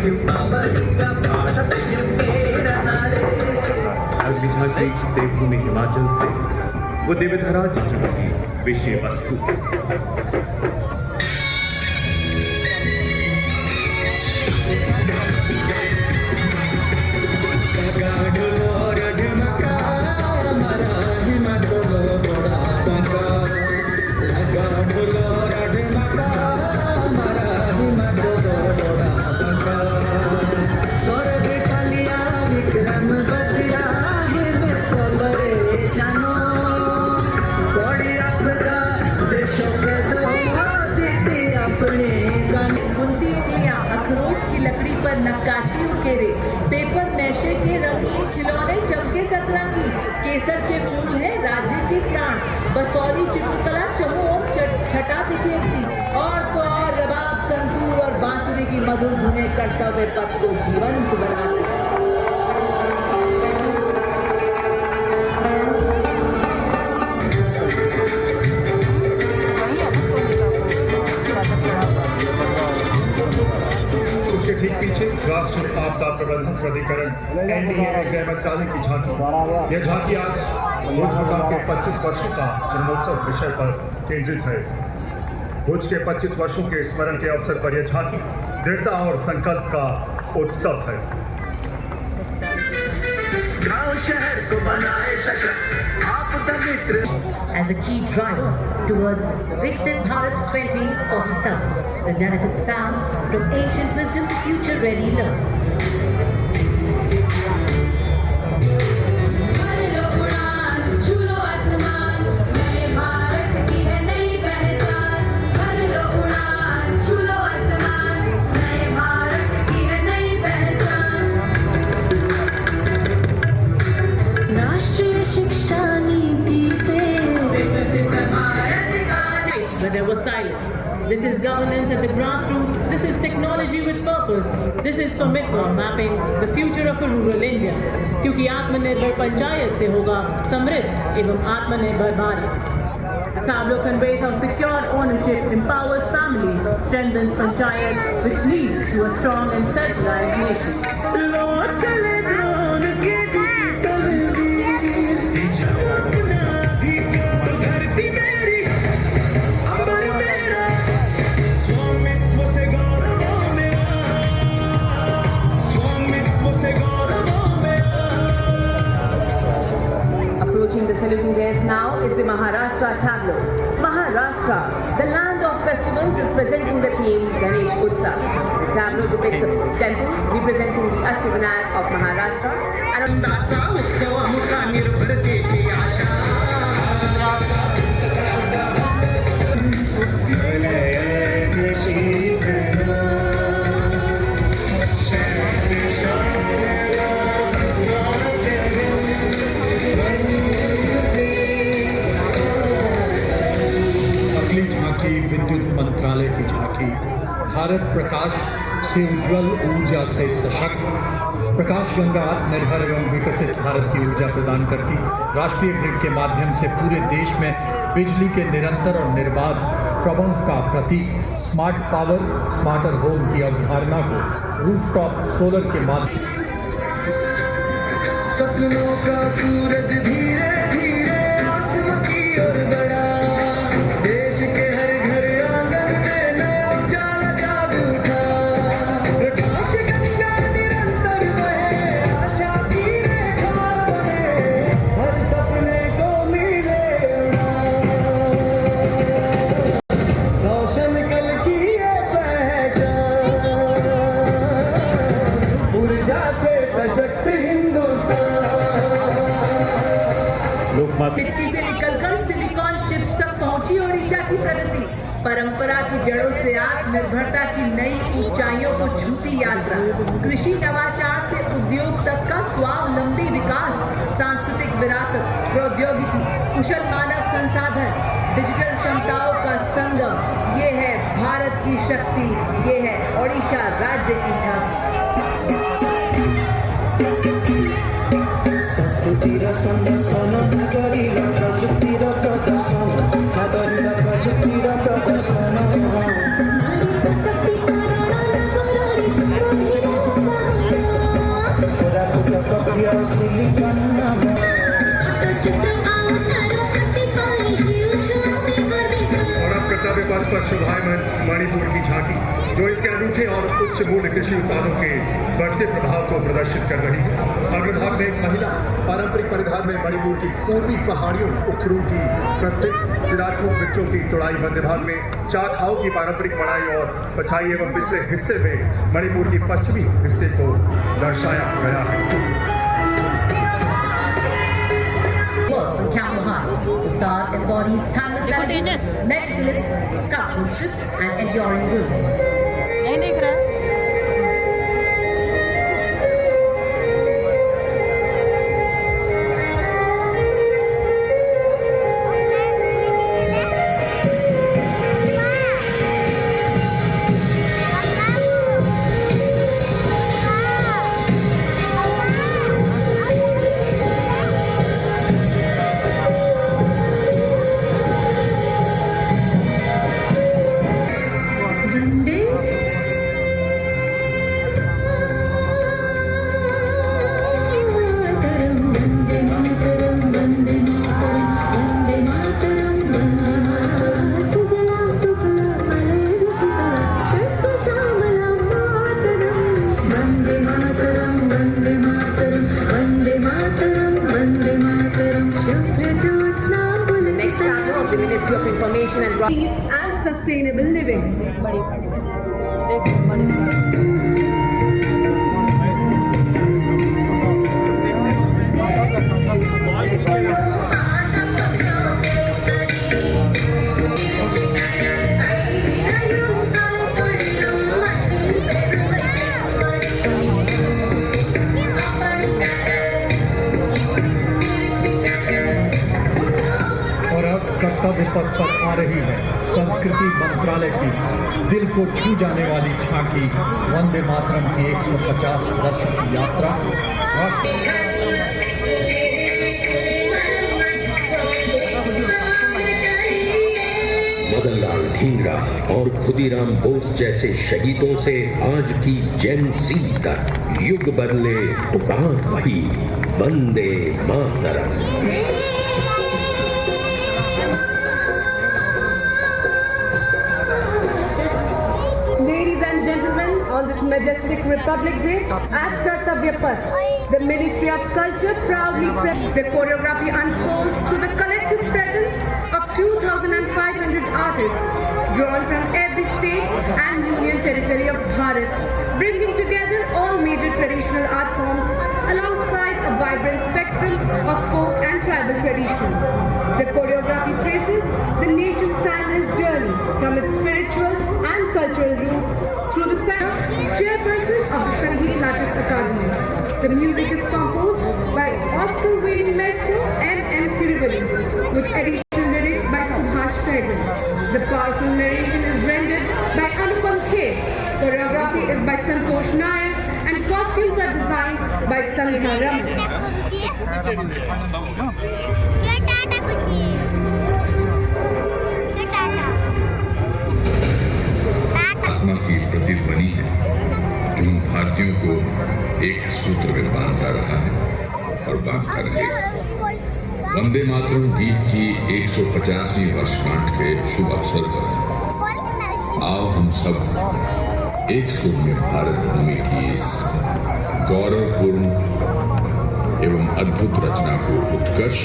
अगली झांकी देवभूमि हिमाचल से वो देवधरा जी की बनी विषय वस्तु। अखरोट की लकड़ी पर नक्काशी उकेरे, पेपर मैशे के रंगीन खिलौने चमके सतरंगी, केसर के फूल है राज्य के प्राण, बसौली चित्रकला चमू और छटा पिसेती, और तो और रबाब संतूर और बांसुरी की मधुर धुनें कर्तव्य पथ को जीवंत बनाते। ठीक पीछे राष्ट्रीय आपदा प्रबंधन प्राधिकरण NDA ग्रामाचार्य की झांकी। यह झांकी आज भुज मुकाम के 25 वर्षों का जन्मोत्सव विषय पर केंद्रित है। भुज के 25 वर्षों के स्मरण के अवसर पर यह झांकी दृढ़ता और संकल्प का उत्सव है। गांव शहर को बनाए सशक्त आपदा मित्र as a key driver towards Viksit Bharat 2047. The narrative spans from ancient wisdom to future-ready learning. But there was silence. This is governance at the grassroots. This is technology with purpose. This is Swamitva mapping the future of a rural India. क्योंकि आत्मनिर्भर पंचायत से होगा समृद्ध एवं आत्मनिर्भर Bharat. The tableau conveys how secure ownership empowers families, strengthens panchayat, which leads to a strong and self-reliant nation. The saluting dais now is the Maharashtra tableau. Maharashtra, the land of festivals, is presenting the theme Ganesh Utsav. The tableau depicts a temple representing the Ashtavinayak of Maharashtra. विद्युत मंत्रालय की झांकी भारत प्रकाश से उज्जवल ऊर्जा से सशक्त प्रकाश गंगा आत्मनिर्भर एवं विकसित भारत की ऊर्जा प्रदान करती राष्ट्रीय ग्रिड के माध्यम से पूरे देश में बिजली के निरंतर और निर्बाध प्रवाह का प्रतीक स्मार्ट पावर स्मार्टर होम की अवधारणा को रूफटॉप सोलर के माध्यम सपनों का सूरज धीरे धीरे आसमां की ओर बढ़ा मिट्टी से निकलकर सिलिकॉन चिप्स तक पहुंची ओडिशा की प्रगति, परंपरा की जड़ों से आत्मनिर्भरता की नई ऊंचाइयों को छूती यात्रा, कृषि नवाचार से उद्योग तक का स्वावलंबी विकास, सांस्कृतिक विरासत, प्रौद्योगिकी, कुशल मानव संसाधन, डिजिटल क्षमताओं का संगम, ये है भारत की शक्ति, ये है ओडिशा राज्य की झांकी। संस्कृतिर संदर्शन नागरिक प्रजुक्तिर प्रदर्शन नागरिक प्रजुक्तिर प्रदर्शन पथ पर शोभायमान मणिपुर की झांकी, जो इसके अनूठे और उच्च मूल्य कृषि उत्पादों के बढ़ते प्रभाव को प्रदर्शित कर रही है। अग्रभाग में एक महिला पारंपरिक परिधान में मणिपुर की पूर्वी पहाड़ियों उखरू की प्रसिद्ध सिराजपुर वृक्षों की तुड़ाई, मध्य भाग में चाखाओं की पारंपरिक बढ़ाई और पछाई एवं पिछले हिस्से में मणिपुर की पश्चिमी हिस्से को दर्शाया गया है। Work from Camel High. The star embodies timeless elegance, meticulous craftsmanship, and enduring rules. नहीं देख रहा है। Ministry of Information and Peace and Sustainable Living. कर्तव्य पथ पर आ रही है संस्कृति मंत्रालय की दिल को छू जाने वाली झांकी, वंदे मातरम की 150 वर्ष की यात्रा। मदनलाल ढींगरा और खुदीराम बोस जैसे शहीदों से आज की जेन ज़ी तक युग बदले, पुकार वही, Vande Mataram. On this majestic Republic Day, at Kartavya Path, the Ministry of Culture proudly presents the choreography unfolds through the collective presence of 2,500 artists drawn from every state and union territory of Bharat, bringing together all major traditional art forms alongside a vibrant spectrum of folk and tribal traditions. The choreography traces the nation's timeless journey from its spiritual and cultural roots through the chairperson of the Sangeet Natak Academy. The music is composed by Oscar-winning maestro M.M. Kirivali, with additional lyrics by Subhash Sehgal. The powerful narration is rendered by Anupam K. Choreography is by Santosh Nair, and costumes are designed by Sanitha Raman. आत्मा की प्रतिध्वनि है जो उन भारतीयों को एक सूत्र में बांधता रहा है और बांधता रहेगा। वंदे मातरम गीत की 150वीं वर्षगांठ के शुभ अवसर पर आओ हम सब एक सुर में भारत भूमि की इस गौरवपूर्ण एवं अद्भुत रचना को उत्कर्ष